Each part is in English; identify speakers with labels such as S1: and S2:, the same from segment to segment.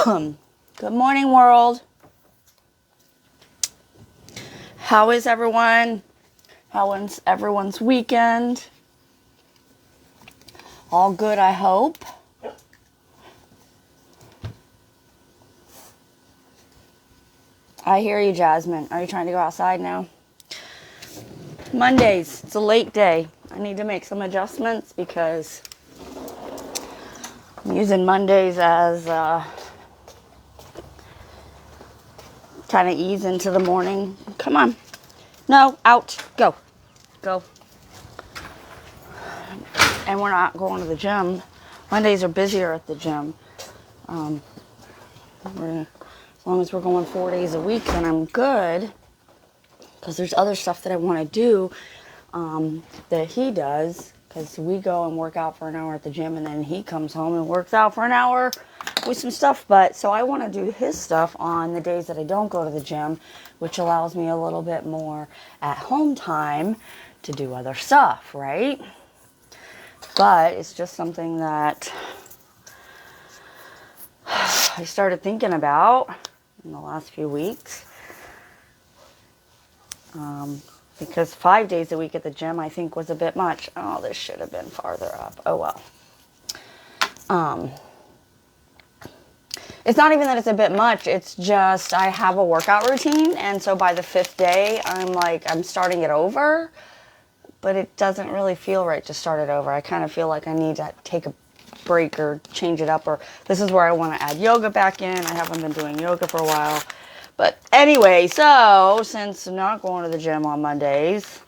S1: Good morning, world. How is everyone? How was everyone's weekend? All good, I hope. I hear you, Jasmine. Are you trying to go outside now? Mondays. It's a late day. I need to make some adjustments because I'm using Mondays as trying to ease into the morning. Come on. No, out. Go. Go. And we're not going to the gym. Mondays are busier at the gym. As long as we're going 4 days a week, then I'm good. Because there's other stuff that I want to do that he does. Because we go and work out for an hour at the gym, and then he comes home and works out for an hour with some stuff. But so I want to do his stuff on the days that I don't go to the gym, which allows me a little bit more at home time to do other stuff, right? But it's just something that I started thinking about in the last few weeks. Because 5 days a week at the gym, I think, was a bit much. Oh, this should have been farther up. Oh, well. It's not even that it's a bit much. It's just I have a workout routine. And so by the 5th day, I'm starting it over. But it doesn't really feel right to start it over. I kind of feel like I need to take a break or change it up. Or this is where I want to add yoga back in. I haven't been doing yoga for a while. But anyway, so since I'm not going to the gym on Mondays,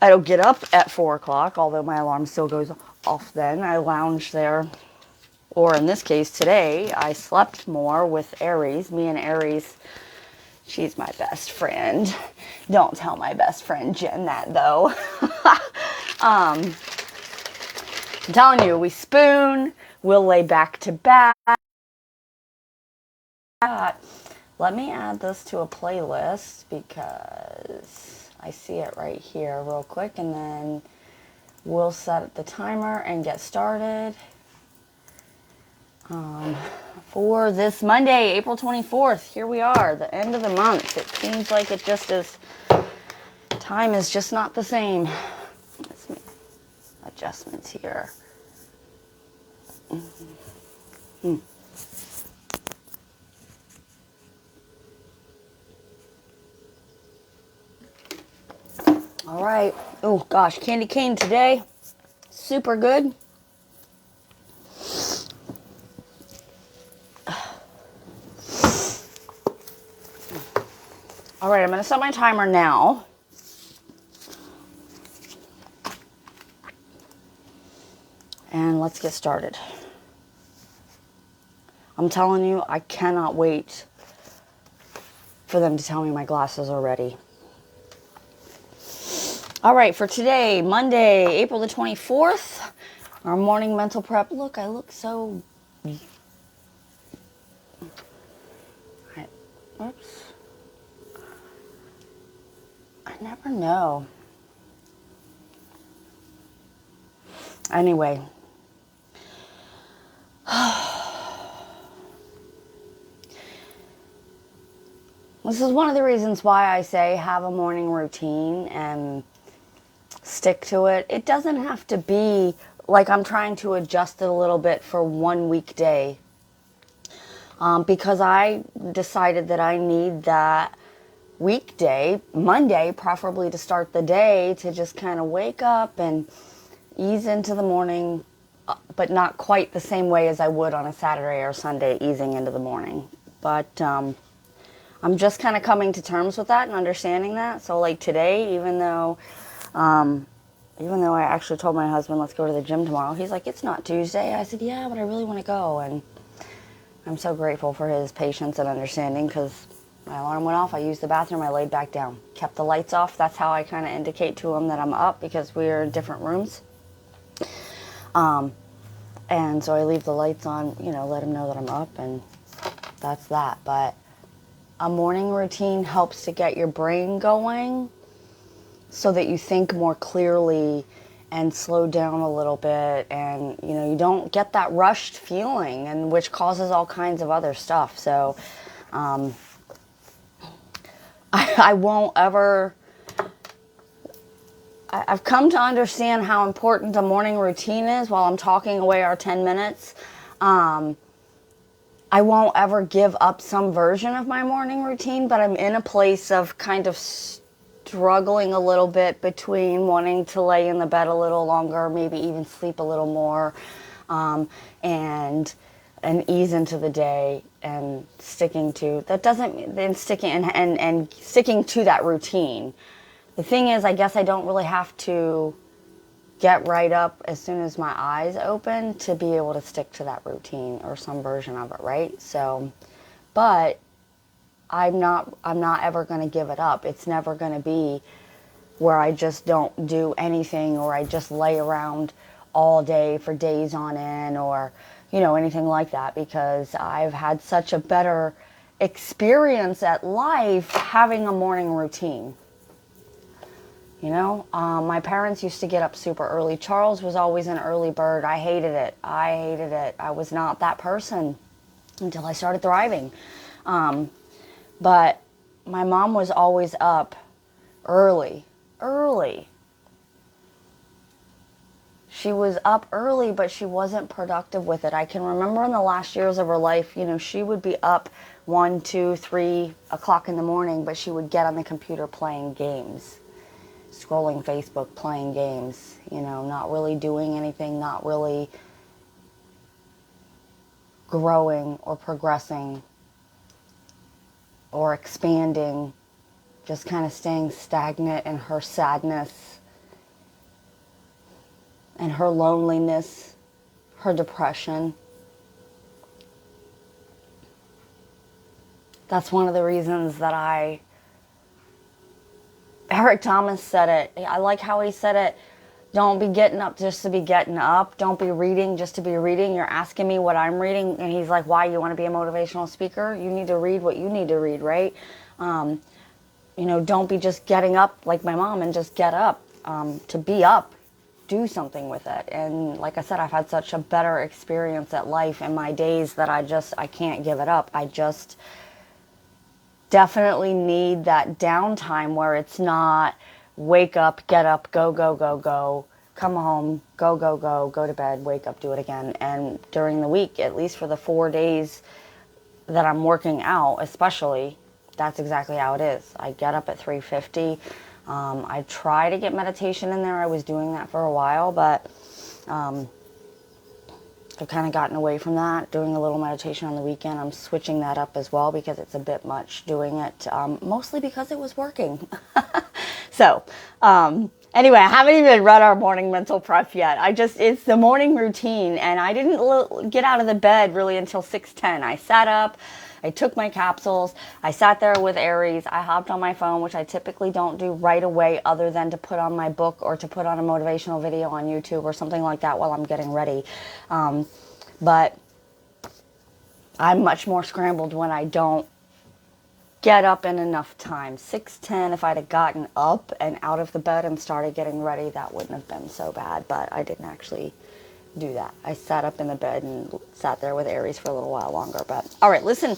S1: I don't get up at 4 o'clock, although my alarm still goes off then. I lounge there. Or in this case, today, I slept more with Aries. Me and Aries, she's my best friend. Don't tell my best friend Jen that, though. I'm telling you, we spoon. We'll lay back to back. Let me add this to a playlist because I see it right here real quick, and then we'll set the timer and get started for this Monday, April 24th. Here we are, the end of the month. It seems like it just is, time is just not the same. Let's make adjustments here. All right. Oh, gosh. Candy cane today. Super good. All right. I'm going to set my timer now. And let's get started. I'm telling you, I cannot wait for them to tell me my glasses are ready. All right, for today, Monday, April the 24th, our morning mental prep. Look, I look so... Oops. I never know. Anyway. This is one of the reasons why I say have a morning routine and stick to it. It doesn't have to be like I'm trying to adjust it a little bit for one weekday. Because I decided that I need that weekday, Monday, preferably to start the day, to just kind of wake up and ease into the morning, but not quite the same way as I would on a Saturday or Sunday easing into the morning. But I'm just kind of coming to terms with that and understanding that. So like today, even though I actually told my husband, let's go to the gym tomorrow, he's like, it's not Tuesday. I said, yeah, but I really want to go. And I'm so grateful for his patience and understanding, because my alarm went off. I used the bathroom. I laid back down, kept the lights off. That's how I kind of indicate to him that I'm up, because we're in different rooms. And so I leave the lights on, let him know that I'm up, and that's that. But a morning routine helps to get your brain going so that you think more clearly and slow down a little bit, and you know, you don't get that rushed feeling, and which causes all kinds of other stuff. So I won't ever, I've come to understand how important a morning routine is while I'm talking away our 10 minutes. I won't ever give up some version of my morning routine, but I'm in a place of kind of struggling a little bit between wanting to lay in the bed a little longer, maybe even sleep a little more, and ease into the day and sticking to that doesn't then sticking and sticking to that routine. The thing is, I guess I don't really have to get right up as soon as my eyes open to be able to stick to that routine or some version of it, right? So, but I'm not ever going to give it up. It's never going to be where I just don't do anything, or I just lay around all day for days on end, or, you know, anything like that, because I've had such a better experience at life having a morning routine. You know, my parents used to get up super early. Charles was always an early bird. I hated it. I was not that person until I started thriving. But my mom was always up early. She was up early, but she wasn't productive with it. I can remember in the last years of her life, you know, she would be up 1, 2, 3 o'clock in the morning, but she would get on the computer playing games. Scrolling Facebook, playing games, you know, not really doing anything, not really growing or progressing or expanding, just kind of staying stagnant in her sadness and her loneliness, her depression. That's one of the reasons that Eric Thomas said it. I like how he said it. Don't be getting up just to be getting up. Don't be reading just to be reading. You're asking me what I'm reading. And he's like, why? You want to be a motivational speaker? You need to read what you need to read, right? You know, don't be just getting up like my mom and just get up. To be up, do something with it. And like I said, I've had such a better experience at life in my days that I can't give it up. I just definitely need that downtime where it's not wake up, get up, go, come home, go to bed, wake up, do it again. And during the week, at least for the 4 days that I'm working out, especially, that's exactly how it is. I get up at 3:50. I try to get meditation in there. I was doing that for a while, but I've kind of gotten away from that, doing a little meditation on the weekend. I'm switching that up as well because it's a bit much doing it, mostly because it was working. So, anyway, I haven't even read our morning mental prep yet. It's the morning routine, and I didn't get out of the bed really until 6:10. I sat up, I took my capsules, I sat there with Aries, I hopped on my phone, which I typically don't do right away other than to put on my book or to put on a motivational video on YouTube or something like that while I'm getting ready. But I'm much more scrambled when I don't get up in enough time. 6:10, if I'd have gotten up and out of the bed and started getting ready, that wouldn't have been so bad, but I didn't actually do that. I sat up in the bed and sat there with Aries for a little while longer. But all right, listen,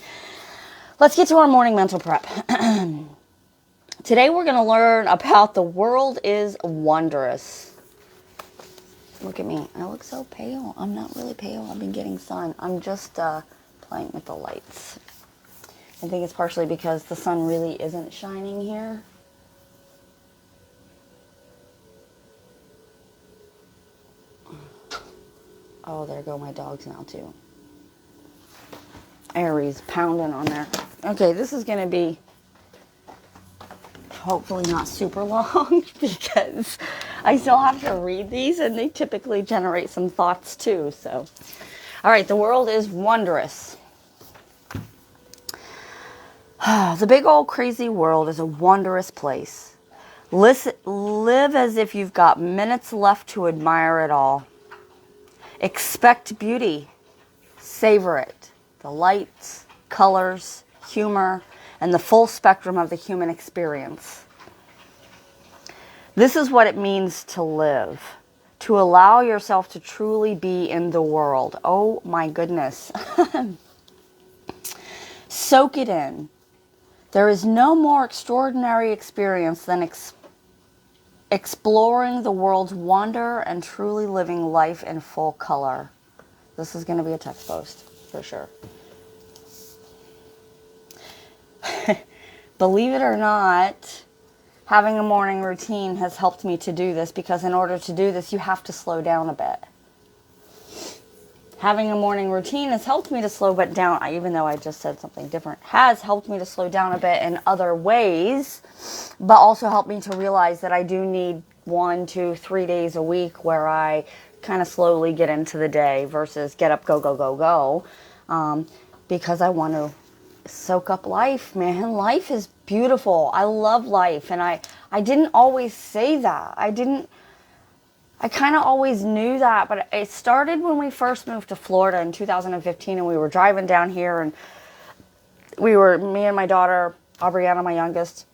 S1: let's get to our morning mental prep. Today we're going to learn about the world is wondrous. Look at me. I look so pale. I'm not really pale. I've been getting sun. I'm just playing with the lights. I think it's partially because the sun really isn't shining here. Oh, there go my dogs now too. Aries pounding on there. Okay, this is going to be hopefully not super long because I still have to read these and they typically generate some thoughts too. So, all right, the world is wondrous. The big old crazy world is a wondrous place. Live as if you've got minutes left to admire it all. Expect beauty. Savor it. The lights, colors, humor, and the full spectrum of the human experience. This is what it means to live. to allow yourself to truly be in the world. Oh my goodness. Soak it in. There is no more extraordinary experience than exploring the world's wonder and truly living life in full color. This is going to be a text post for sure. Believe it or not, having a morning routine has helped me to do this, because in order to do this, you have to slow down a bit. Having a morning routine has helped me to slow it down, even though I just said something different, has helped me to slow down a bit in other ways, but also helped me to realize that I do need 1, 2, 3 days a week where I kind of slowly get into the day versus get up, go, go, go, go, because I want to soak up life, man. Life is beautiful. I love life. And I didn't always say that. I kind of always knew that, but it started when we first moved to Florida in 2015, and we were driving down here, and me and my daughter, Aubriana, my youngest,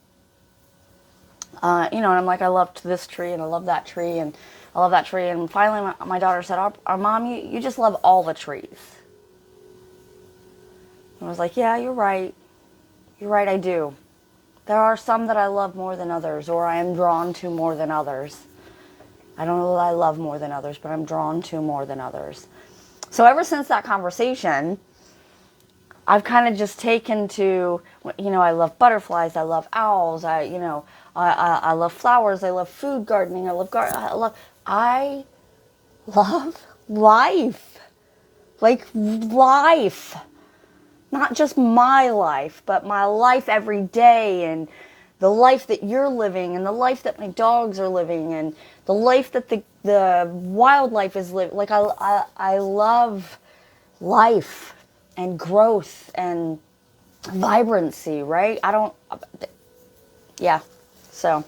S1: and I'm like, I loved this tree, and I love that tree, and I love that tree. And finally, my daughter said, our Mom, you just love all the trees. I was like, yeah, you're right. You're right, I do. There are some that I love more than others, or I am drawn to more than others. I don't know that I love more than others, but I'm drawn to more than others. So ever since that conversation, I've kind of just taken to, I love butterflies, I love owls, I love flowers, I love food gardening, I love life. Like life. Not just my life, but my life every day, and the life that you're living, and the life that my dogs are living, and the life that the wildlife is living. Like I love life and growth and vibrancy, right? So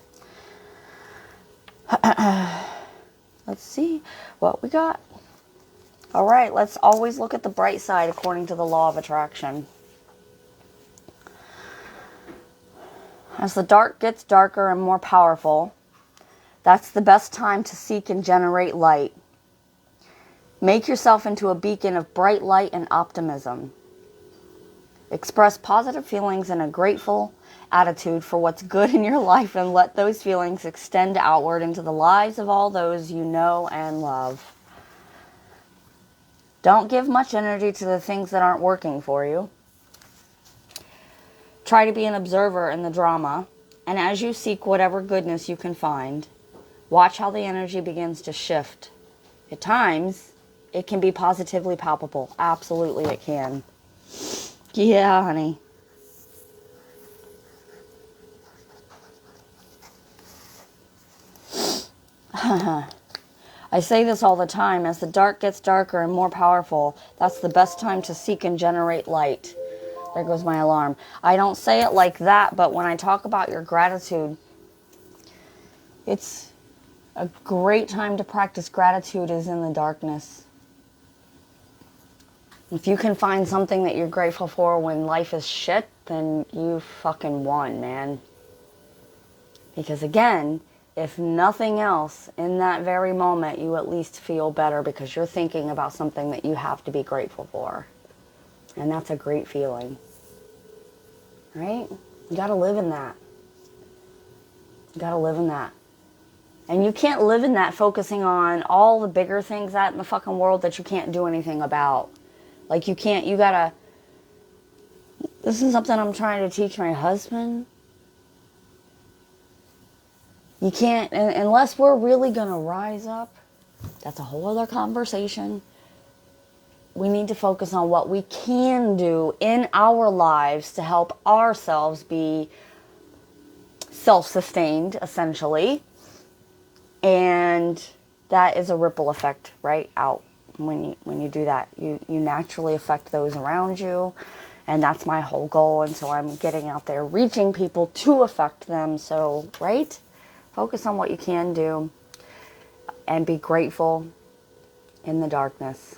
S1: let's see what we got. All right, let's always look at the bright side according to the law of attraction. As the dark gets darker and more powerful, that's the best time to seek and generate light. Make yourself into a beacon of bright light and optimism. Express positive feelings and a grateful attitude for what's good in your life, and let those feelings extend outward into the lives of all those you know and love. Don't give much energy to the things that aren't working for you. Try to be an observer in the drama, and as you seek whatever goodness you can find, watch how the energy begins to shift. At times, it can be positively palpable. Absolutely, it can. Yeah, honey. I say this all the time. As the dark gets darker and more powerful, that's the best time to seek and generate light. There goes my alarm. I don't say it like that, but when I talk about your gratitude, it's a great time to practice gratitude is in the darkness. If you can find something that you're grateful for when life is shit, then you fucking won, man. Because again, if nothing else, in that very moment, you at least feel better because you're thinking about something that you have to be grateful for. And that's a great feeling. Right? You gotta live in that. You gotta live in that. And you can't live in that focusing on all the bigger things out in the fucking world that you can't do anything about. Like you gotta, this is something I'm trying to teach my husband. You can't, unless we're really gonna rise up, that's a whole other conversation. We need to focus on what we can do in our lives to help ourselves be self-sustained, essentially. And that is a ripple effect, right, out. When you do that, you naturally affect those around you. And that's my whole goal. And so I'm getting out there, reaching people to affect them. So, right? Focus on what you can do and be grateful in the darkness.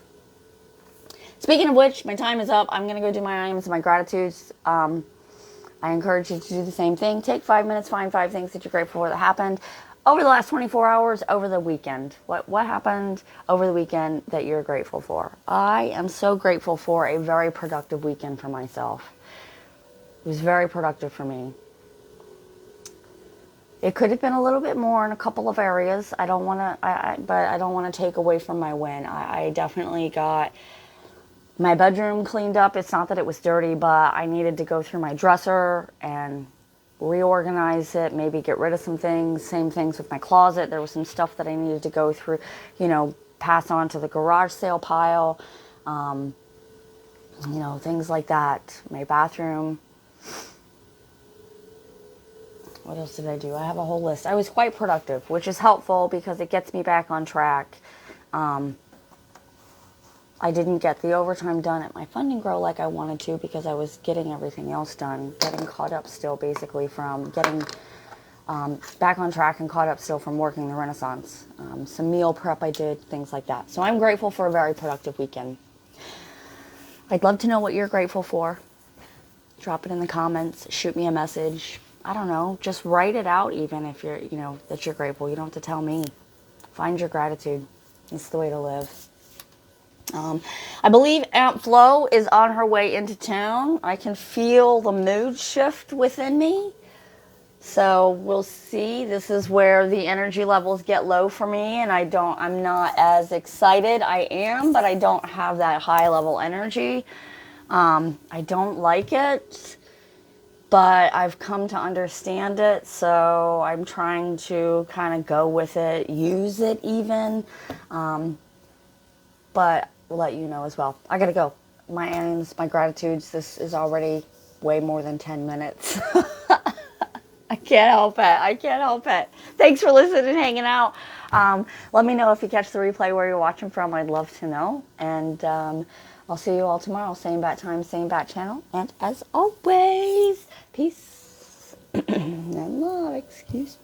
S1: Speaking of which, my time is up. I'm going to go do my I ams and my gratitudes. I encourage you to do the same thing. Take 5 minutes, find 5 things that you're grateful for that happened. over the last 24 hours, over the weekend. What happened over the weekend that you're grateful for? I am so grateful for a very productive weekend for myself. It was very productive for me. It could have been a little bit more in a couple of areas. I don't want to, but I don't want to take away from my win. I definitely got my bedroom cleaned up. It's not that it was dirty, but I needed to go through my dresser and reorganize it, maybe get rid of some things. Same things with my closet. There was some stuff that I needed to go through, pass on to the garage sale pile, things like that. My bathroom. What else did I do? I have a whole list. I was quite productive, which is helpful because it gets me back on track. I didn't get the overtime done at my Fund and Grow like I wanted to because I was getting everything else done, getting caught up still basically from getting back on track and caught up still from working the Renaissance. Some meal prep I did, things like that. So I'm grateful for a very productive weekend. I'd love to know what you're grateful for. Drop it in the comments, shoot me a message. I don't know, just write it out even if you're, that you're grateful. You don't have to tell me. Find your gratitude. It's the way to live. I believe Aunt Flo is on her way into town. I can feel the mood shift within me. So we'll see. This is where the energy levels get low for me, and I'm not as excited. I am, but I don't have that high level energy. I don't like it, but I've come to understand it. So I'm trying to kind of go with it, use it even. But we'll let you know as well. I gotta go. My aims, my gratitudes. This is already way more than 10 minutes. I can't help it. Thanks for listening and hanging out. Let me know if you catch the replay where you're watching from. I'd love to know. And I'll see you all tomorrow. Same bat time, same bat channel. And as always, peace and love. Excuse me.